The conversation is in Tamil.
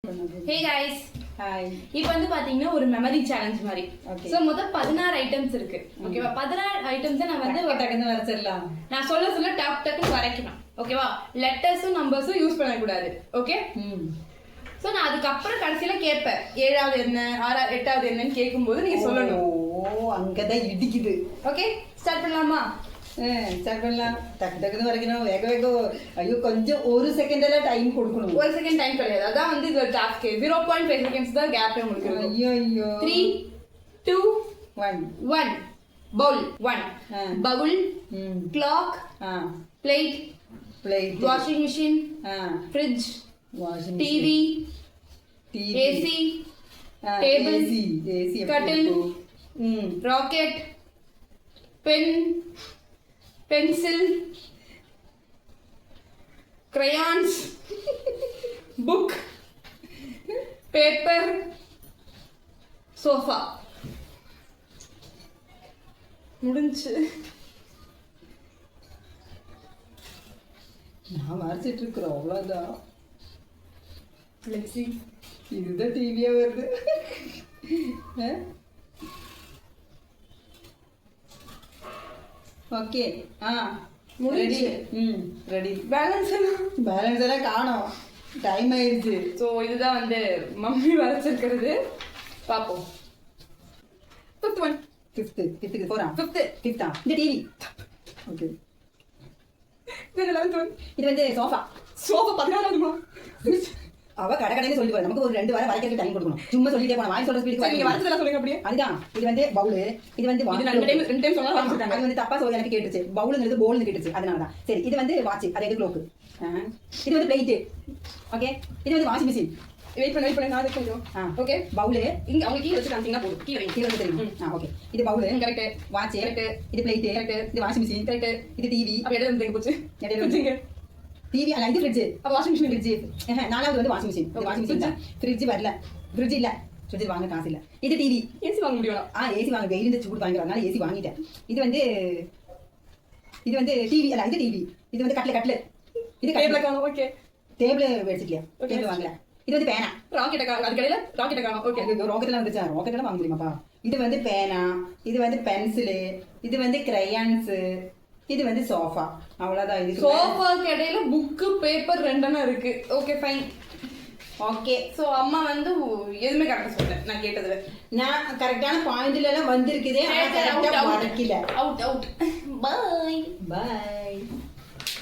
Hey guys. Hi. இப்போ வந்து பாத்தீங்கன்னா ஒரு மெமரி சேலஞ்ச் மாதிரி. சோ மொத்தம் 16 ஐட்டம்ஸ் இருக்கு. ஓகேவா? 16 ஐட்டம்ஸ் நான் வந்து டக்குன்னு வரைச்சிடலாம். நான் சொல்ல டக்குன்னு வரைக்கணும். ஓகேவா? லெட்டர்ஸும் நம்பர்ஸும் யூஸ் பண்ண கூடாது. ஓகே? சோ நான் அதுக்கு அப்புறம் கடைசில கேட்பேன். 7வது என்ன, 8வது என்னன்னு கேக்கும்போது நீங்க சொல்லணும். ஓ அங்கதான் இடிக்குது. ஓகே? ஸ்டார்ட் பண்ணலாமா? ஸ்டார்ட் பண்ணலாம். டக்குன்னு வரைக்கணும். வேக ஐயோ கொஞ்சம் ஒரு செகண்ட் எல்லாம் டைம் கொடுக்கணும். ஒரு செகண்ட் டைம் கிடையாது. அதான் வந்து இது டாஸ்க். 0.5 செகண்ட்ஸ் தான் கேப் உங்களுக்கு இருக்கும். ஐயோ 3 2 1 bowl 1 bubble clock plate washing machine fridge TV AC table kettle rocket pen pencil crayons book paper sofa முடிஞ்சு. நான் வரைச்சிட்டு இருக்கிறோம் அவ்வளவுதான். லெட்ஸ் இதுதான் டிவியா வருது. ஓகே முடிஞ்சு. ரெடி. பேலன்ஸ் எல்லாம் காணோம். டைம் ஆயிடுச்சு. ஸோ இதுதான் வந்து மம்மி வரைச்சிருக்கிறது. பார்ப்போம். ஃபிஃப்த்து போறா. ஃபிஃப்த்தா இந்த டிவி. ஓகே இது வந்து சோஃபா 14வது. அவ கடைன்னு சொல்லிட்டு போற. நமக்கு ஒரு 2 வாரம் வரைக்கிறதுக்கு டைம் கொடுக்கணும். சும்மா சொல்லிட்டே போனா வாய் சொல்ற ஸ்பீடுக்கு நீங்க வரதுல சொல்லுங்க அப்படியே. அதுதான். இது வந்து பவுல். இது வந்து ரெண்டு டைம் சொன்னா வாங்கிட்டாங்க. அது வந்து தப்பா சொல்ல எனக்கு கேட்டுச்சு. பவுல்ங்கிறது போல்னு கேட்டுச்சு. அதனால தான். சரி இது வந்து வாட்ச். அது எது க்ளோக். இது வந்து பிளேட். ஓகே இது வந்து வாஷிங் மெஷின். வெயிட் பண்ணு நான் அதுக்கு கொஞ்சம். ஓகே பவுல் இங்க அவங்க கீழ வச்சு காமிச்சீங்கன்னா போதும். கீழ வந்து தெரியும். ஓகே இது பவுல். கரெக்ட். வாட்ச். கரெக்ட். இது பிளேட். கரெக்ட். இது வாஷிங் மெஷின். கரெக்ட். இது டிவி. அப்ப இடையில வந்து போச்சு. இடையில வந்து டிவி. அல்ல இது ஃப்ரிட்ஜ். அப்ப வாஷிங் மிஷின். ஃப்ரிட்ஜ். நாலாவது வந்து வாஷிங் மிஷின். இது வாஷிங் மிஷின். ஃப்ரிட்ஜ் வரல. ஃப்ரிட்ஜ் இல்ல. ஃப்ரிட்ஜ் வாங்க காசு இல்ல. இது டிவி. ஏசி வாங்க முடியும். ஏசி வாங்க. வெயில் இந்த சூடு வாங்குறதுனால ஏசி வாங்கிட்டேன். இது வந்து டிவி. அல்ல இது டிவி. இது வந்து கட்ல. இது டேபிள் காணோம். Okay table வெச்சிக்கலையா? டேபிள் வாங்கல. இது வந்து பேனா. ராக்கெட் காணோம். அது கடையில ராக்கெட் காணோம். ஓகே ராக்கெட்லாம் வந்துச்சா? ராக்கெட்லாம் வாங்க முடியுமாப்பா? இது வந்து பேனா. இது வந்து பென்சில். இது வந்து கிரையான்ஸ். இது வந்து சோஃபா. அவ்வளவுதான். இது சோஃபாக்கு இடையில புக் பேப்பர் ரெண்டெண்ணம் இருக்கு. Okay fine. ஓகே சோ அம்மா வந்து எதுவுமே கரெக்டா சொல்லல. நான் கேட்டதுல நான் கரெக்டான பாயிண்ட்ல எல்லாம் வந்திருக்குதே. அவுட். பை. பை.